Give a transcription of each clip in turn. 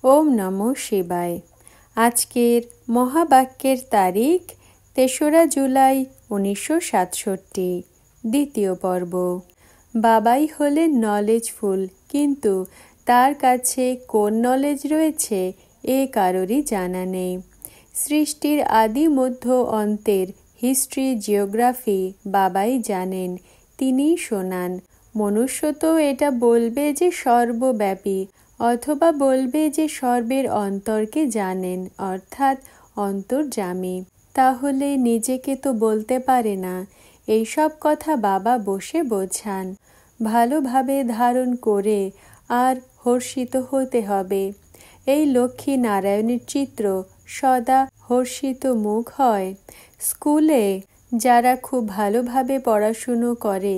ওম নমো শিবায়। আজকের মহাবাক্যের তারিখ ৩রা জুলাই ১৯৬৭, দ্বিতীয় পর্ব। বাবাই হলেন নলেজফুল, কিন্তু তার কাছে কোন নলেজ রয়েছে এ কারোরই জানা নেই। সৃষ্টির আদি মধ্য অন্তের হিস্ট্রি, জিওগ্রাফি বাবাই জানেন, তিনিই শোনান। মনুষ্য তো এটা বলবে যে সর্বব্যাপী, অথবা বলবে যে সর্বের অন্তরকে জানেন, অর্থাৎ অন্তর্যামী। তাহলে নিজেকে তো বলতে পারে না। এইসব কথা বাবা বসে বোঝান। ভালোভাবে ধারণ করে আর হর্ষিত হতে হবে। এই লক্ষ্মী নারায়ণের চিত্র সদা হর্ষিত মুখ হয়। স্কুলে যারা খুব ভালোভাবে পড়াশুনো করে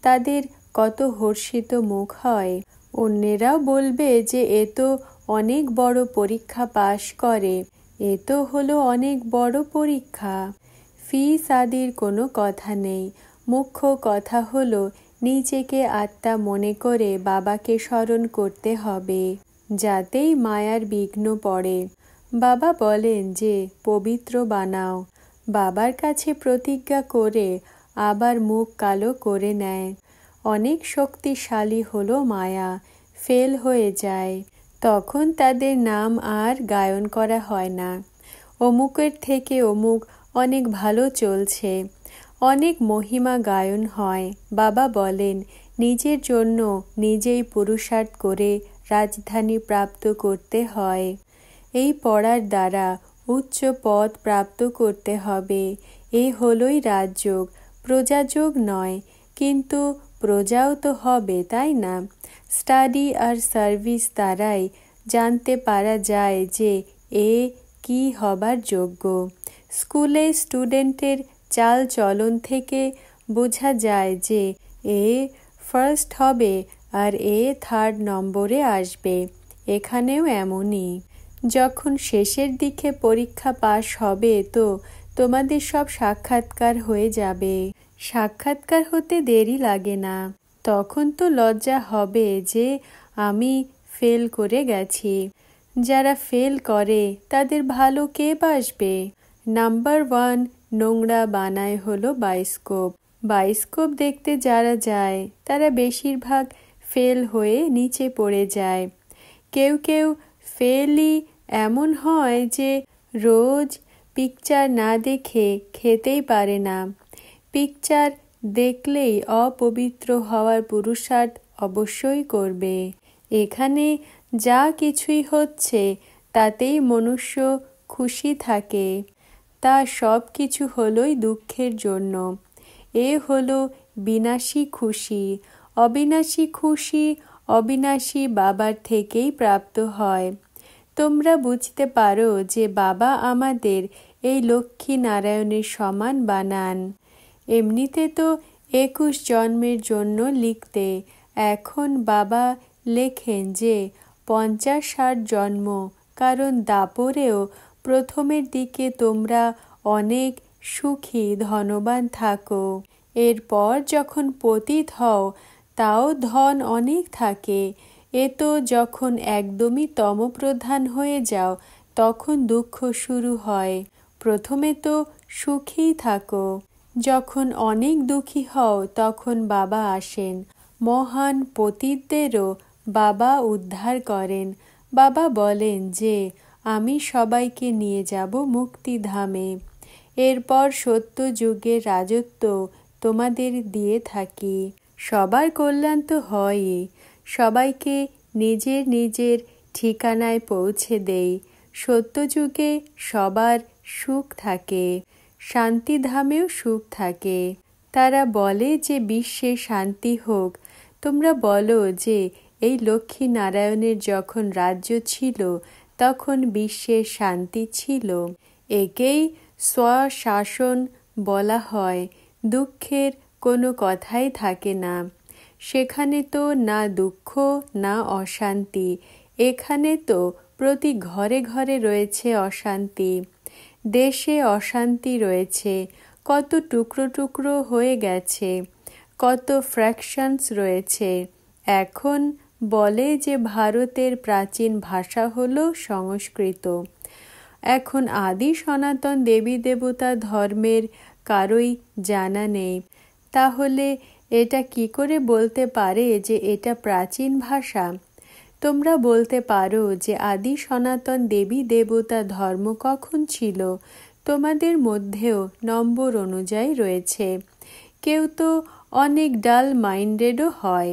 তাদের কত হর্ষিত মুখ হয়। অন্যেরাও বলবে যে এ তো অনেক বড় পরীক্ষা পাশ করে, এ তো হলো অনেক বড় পরীক্ষা। ফিস আদির কোনো কথা নেই। মুখ্য কথা হলো নিজেকে আত্মা মনে করে বাবাকে স্মরণ করতে হবে, যাতেই মায়ার বিঘ্ন পড়ে। বাবা বলেন যে পবিত্র বানাও। বাবার কাছে প্রতিজ্ঞা করে আবার মুখ কালো করে নেয়। অনেক শক্তিশালী হলো মায়া, ফেল হয়ে যায়। তখন তাদের নাম আর গায়ন করা হয় না। অমুকের থেকে অমুক অনেক ভালো চলছে, অনেক মহিমা গায়ন হয়। বাবা বলেন নিজের জন্য নিজেই পুরুষার্থ করে রাজধানী প্রাপ্ত করতে হয়। এই পড়ার দ্বারা উচ্চ পদ প্রাপ্ত করতে হবে। এ হলোই রাজযোগ, প্রজাযোগ নয়। কিন্তু প্রজাও তো হবে, তাই না? স্টাডি আর সার্ভিস দ্বারাই জানতে পারা যায় যে এ কি হবার যোগ্য। স্কুলে স্টুডেন্টের চাল চলন থেকে বোঝা যায় যে এ ফার্স্ট হবে আর এ 3rd নম্বরে আসবে। এখানেও এমনই। যখন শেষের দিকে পরীক্ষা পাশ হবে তো তোমাদের সব সাক্ষাৎকার হয়ে যাবে। সাক্ষাৎকার হতে দেরি লাগে না। তখন তো লজ্জা হবে যে আমি ফেল করে গেছি। যারা ফেল করে তাদের ভালো কে বাসবে? নাম্বার 1 নোংরা বানায় হলো বায়োস্কোপ। বায়োস্কোপ দেখতে যারা যায় তারা বেশিরভাগ ফেল হয়ে নিচে পড়ে যায়। কেউ কেউ ফেলই এমন হয় যে রোজ পিকচার না দেখে খেতেই পারে না। পিকচার দেখলেই অপবিত্র হওয়ার পুরুষার্থ অবশ্যই করবে। এখানে যা কিছুই হচ্ছে তাতেই মনুষ্য খুশি থাকে। তা সব কিছু হলোই দুঃখের জন্য। এ হলো বিনাশী খুশি। অবিনাশী খুশি অবিনাশী বাবার থেকেই প্রাপ্ত হয়। তোমরা বুঝতে পারো যে বাবা আমাদের এই লক্ষ্মী নারায়ণের সমান বানান। এমনিতে তো 21 জন্মের জন্য লিখতে, এখন বাবা লেখেন যে 50-60 জন্ম, কারণ দাপরেও প্রথমের দিকে তোমরা অনেক সুখী ধনবান থাকো। এরপর যখন পতিত হও তাও ধন অনেক থাকে। এ তো যখন একদমই তমপ্রধান হয়ে যাও তখন দুঃখ শুরু হয়। প্রথমে তো সুখী থাকো। যখন অনেক দুঃখী হও তখন বাবা আসেন। মহান পতিতদেরও বাবা উদ্ধার করেন। বাবা বলেন যে আমি সবাইকে নিয়ে যাব মুক্তিধামে। এরপর সত্য যুগের রাজত্ব তোমাদের দিয়ে থাকি। সবার কল্যাণ তো হয়ই। সবাইকে নিজের নিজের ঠিকানায় পৌঁছে দেই। সত্যযুগে সবার সুখ থাকে, শান্তিধামেও সুখ থাকে। তারা বলে যে বিশ্বে শান্তি হোক। তোমরা বলো যে এই লক্ষ্মী নারায়ণের যখন রাজ্য ছিল তখন বিশ্বে শান্তি ছিল। একেই স্বশাসন বলা হয়। দুঃখের কোনো কথাই থাকে না। সেখানে তো না দুঃখ না অশান্তি। এখানে তো প্রতি ঘরে ঘরে রয়েছে অশান্তি। দেশে অশান্তি রয়েছে, কত টুকরো টুকরো হয়ে গেছে, কত ফ্র্যাকশনস রয়েছে। এখন বলে যে ভারতের প্রাচীন ভাষা হলো সংস্কৃত। এখন আদি সনাতন দেবী দেবতা ধর্মের কারোই জানা নেই, তাহলে এটা কি করে বলতে পারে যে এটা প্রাচীন ভাষা? তোমরা বলতে পারো যে আদি সনাতন দেবী দেবতা ধর্ম কখন ছিল? তোমাদের মধ্যেও নম্বর অনুযায়ী রয়েছে। কেউ তো অনেক ডাল মাইন্ডেডও হয়।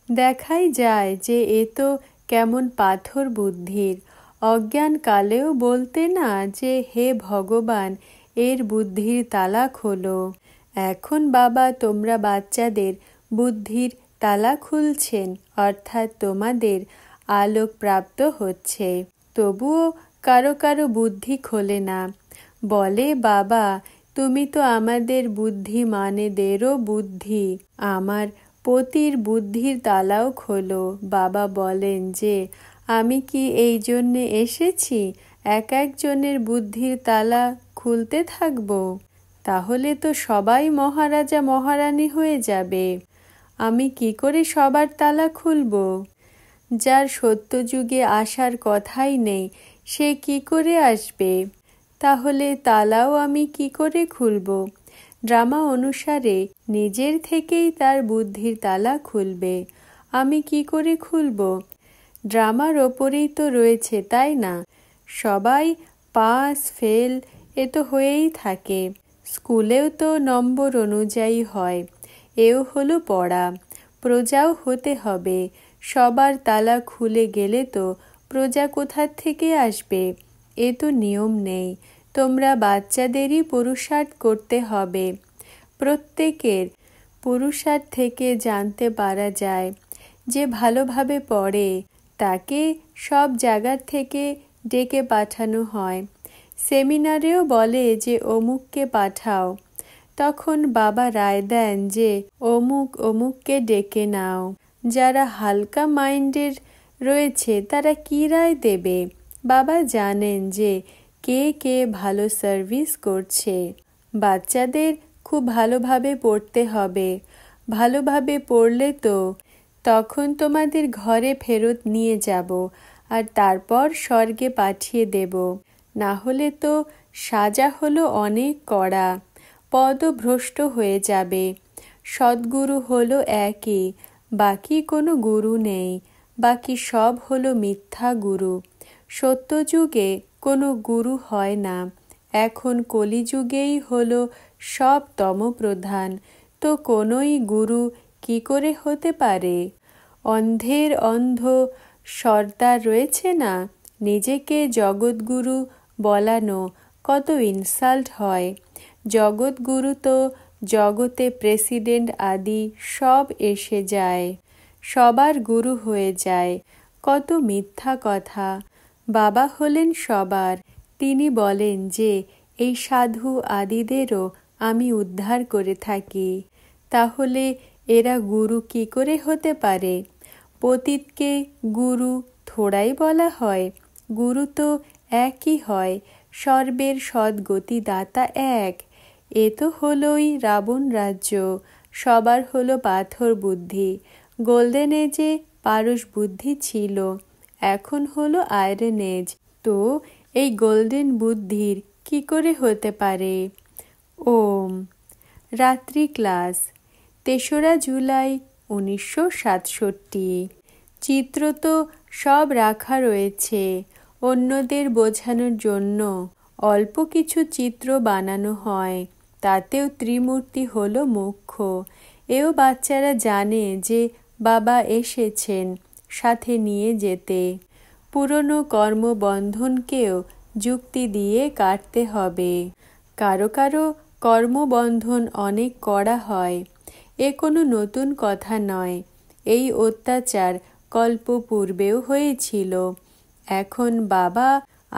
দেখাই যায় যে এ তো কেমন পাথর বুদ্ধির। অজ্ঞান কালেও বলতে না যে হে ভগবান, এর বুদ্ধির তালা খোলো। এখন বাবা তোমরা বাচ্চাদের বুদ্ধির তালা খুলছেন, অর্থাৎ তোমাদের আলোক প্রাপ্ত হচ্ছে। তবুও কারো কারো বুদ্ধি খোলে না। বলে বাবা তুমি তো আমাদের বুদ্ধিমানেদেরও বুদ্ধি, আমার পতির বুদ্ধির তালাও খোলো। বাবা বলেন যে আমি কি এই জন্যে এসেছি এক একজনের বুদ্ধির তালা খুলতে থাকবো? তাহলে তো সবাই মহারাজা মহারানী হয়ে যাবে। আমি কি করে সবার তালা খুলবো? যার সত্যযুগে আসার কথাই নেই সে কি করে আসবে? তাহলে তালাও আমি কি করে খুলব? ড্রামা অনুসারে নিজের থেকেই তার বুদ্ধির তালা খুলবে। আমি কি করে খুলব? ড্রামার ওপরেই তো রয়েছে, তাই না? সবাই পাস ফেল এ তো হয়েই থাকে। স্কুলেও তো নম্বর অনুযায়ী হয়। এও হলো পড়া। প্রজাও হতে হবে। সবার তালা খুলে গেলে তো প্রজা কোথা থেকে আসবে? এ তো নিয়ম নেই। তোমরা বাচ্চাদেরই পুরুষার্থ করতে হবে। প্রত্যেকের পুরুষার্থ থেকে জানতে পারা যায় যে ভালোভাবে পড়ে তাকে সব জায়গার থেকে ডেকে পাঠানো হয়। সেমিনারেও বলে যে অমুককে পাঠাও। তখন বাবা রায় দেন যে অমুক অমুককে ডেকে নাও। যারা হালকা মাইন্ডের রয়েছে তারা কি রায় দেবে? বাবা জানেন যে কে কে ভালো সার্ভিস করছে। বাচ্চাদের খুব ভালোভাবে পড়তে হবে। ভালোভাবে পড়লে তো তখন তোমাদের ঘরে ফেরত নিয়ে যাব আর তারপর স্বর্গে পাঠিয়ে দেব। না হলে তো সাজা হলো অনেক কড়া। পদভ্রষ্ট হয়ে যাবে। সদ্গুরু হলো একই, বাকি কোনো গুরু নেই। বাকি সব হলো মিথ্যা গুরু। সত্যযুগে কোনো গুরু হয় না। এখন কলিযুগেই হলো সব তমপ্রধান। তো কোনোই গুরু কি করে হতে পারে? অন্ধের অন্ধ সর্দার রয়েছে না, নিজেকে জগৎগুরু বলানো কত ইনসাল্ট হয়। জগৎগুরু তো জগতে প্রেসিডেন্ট আদি সব এসে যায়, সবার গুরু হয়ে যায়। কত মিথ্যা কথা। বাবা হলেন সবার। তিনি বলেন যে এই সাধু আদিদেরও আমি উদ্ধার করে থাকি। তাহলে এরা গুরু কি করে হতে পারে? পতিতকে গুরু থোড়াই বলা হয়। গুরু তো একই হয়। সর্বের সদ্গতি দাতা এক। এ তো হলোই রাবণ রাজ্য। সবার হলো পাথর বুদ্ধি। গোল্ডেন এজে পারস বুদ্ধি ছিল, এখন হলো আয়রন এজ। তো এই গোল্ডেন বুদ্ধির কি করে হতে পারে? ওম। রাত্রি ক্লাস ৩রা জুলাই ১৯৬৭। চিত্র তো সব রাখা রয়েছে অন্যদের বোঝানোর জন্য। অল্প কিছু চিত্র বানানো হয়, তাতেও ত্রিমূর্তি হলো মুখ্য। এও বাচ্চারা জানে যে বাবা এসেছেন সাথে নিয়ে যেতে। পুরনো কর্মবন্ধনকেও যুক্তি দিয়ে কাটতে হবে। কারো কারো কর্মবন্ধন অনেক কড়া হয়। এ কোনো নতুন কথা নয়। এই অত্যাচার কল্প পূর্বেও হয়েছিল। এখন বাবা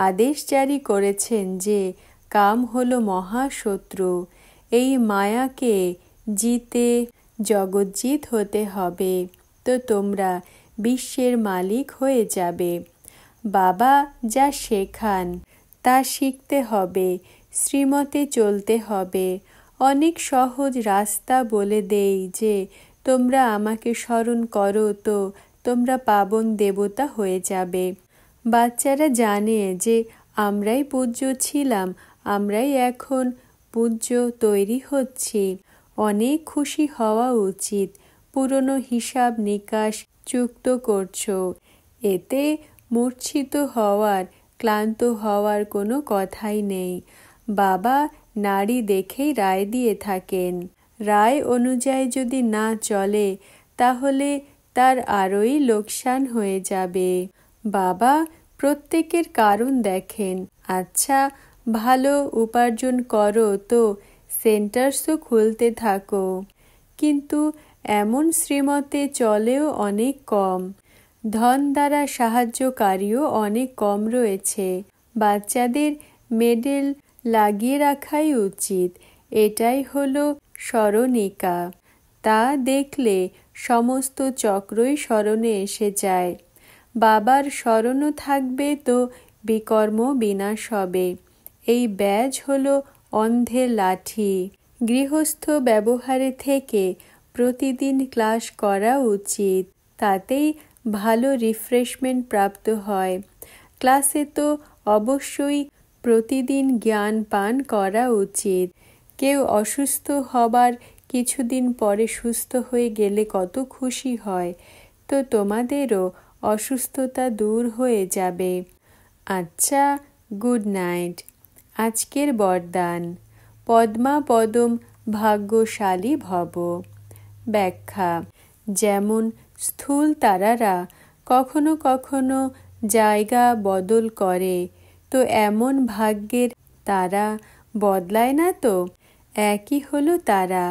আদেশ জারি করেছেন যে কাম হলো মহাশত্রু। এই মায়াকে জিতে জগজ্জিত হতে হবে, তো তোমরা বিশ্বের মালিক হয়ে যাবে। বাবা যা শেখান তা শিখতে হবে, শ্রীমতে চলতে হবে। অনেক সহজ রাস্তা বলে দেই যে তোমরা আমাকে স্মরণ করো তো তোমরা পাবন দেবতা হয়ে যাবে। বাচ্চারা জানে যে আমরাই পূজ্য ছিলাম, আমরাই এখন পূজ্য তৈরি হচ্ছি। অনেক খুশি হওয়া উচিত। পুরনো হিসাব নিকাশ যুক্ত করছো। এতে মূর্ছিত হওয়ার, ক্লান্ত হওয়ার কোনো কথাই নেই। বাবা নাড়ি দেখেই রায় দিয়ে থাকেন। রায় অনুযায়ী যদি না চলে তাহলে তার আরোই লোকসান হয়ে যাবে। বাবা প্রত্যেকের কারণ দেখেন। আচ্ছা, ভালো উপার্জন করো তো সেন্টার্সও খুলতে থাকো, কিন্তু এমন শ্রীমতে চলেও অনেক কম। ধন দ্বারা সাহায্যকারীও অনেক কম রয়েছে। বাচ্চাদের মেডেল লাগিয়ে রাখাই উচিত। এটাই হলো স্মরণিকা। তা দেখলে সমস্ত চক্রই স্মরণে এসে যায়। বাবার স্মরণও থাকবে তো বিকর্ম বিনাশ হবে। এই ব্যাজ হলো অন্ধের লাঠি। গৃহস্থ ব্যবহারে থেকে প্রতিদিন ক্লাস করা উচিত। তাতেই ভালো রিফ্রেশমেন্ট প্রাপ্ত হয়। ক্লাসে তো অবশ্যই প্রতিদিন জ্ঞান পান করা উচিত। কেউ অসুস্থ হবার কিছুদিন পরে সুস্থ হয়ে গেলে কত খুশি হয়। তো তোমাদেরও অসুস্থতা দূর হয়ে যাবে। আচ্ছা, গুড নাইট। আজকের বরদান: পদ্মা পদম ভাগ্যশালী ভব। ব্যাখ্যা: যেমন স্থূল তারারা কখনো কখনো জায়গা বদল করে, তো এমন ভাগ্যের তারা বদলায় না তো? একই হলো তারা,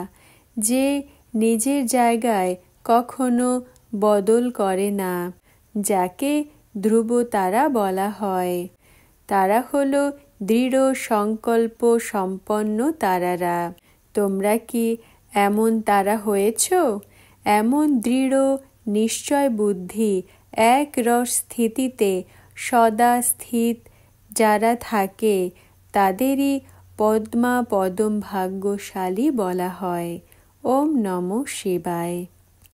যে নিজের জায়গায় কখনো বদল করে না, যাকে ধ্রুব তারা বলা হয়। তারা হলো দৃঢ় সংকল্প সম্পন্ন তারারা। তোমরা কি এমন তারা হয়েছ? এমন দৃঢ় নিশ্চয় বুদ্ধি, এক রস স্থিতিতে সদা স্থিত যারা থাকে তাদেরই পদ্মা পদম ভাগ্যশালী বলা হয়। ওম নমঃ শিবায়।